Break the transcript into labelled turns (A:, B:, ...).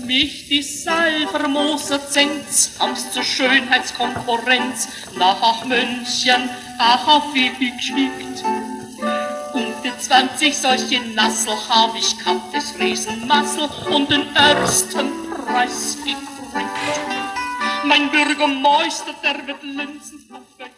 A: mich die Salvermoser Zenz, am's zur Schönheitskonkurrenz nach München, auf ewig geschickt. Und die 20 solche Nassel hab ich gehabt, des Riesenmassel und den ersten Preis gekriegt. Mein Bürgermeister, der wird Linsen perfekt.